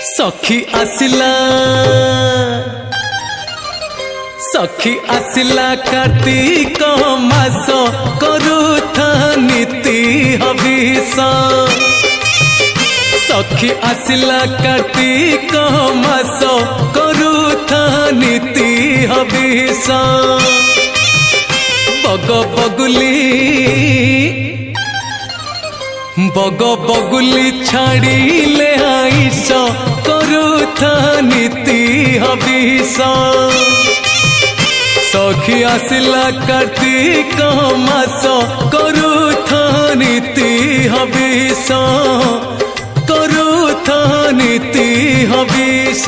सखी आसिला कार्तिक मास करुथा नीति हविष। सखी आसिला कार्तिक मास करुथा नीति हविष। बग बगुली छाड़िले आईश करुथा नीति हविष। सखी आसिला कार्तिक मास करुथा नीति हविष। करुथा नीति हविष।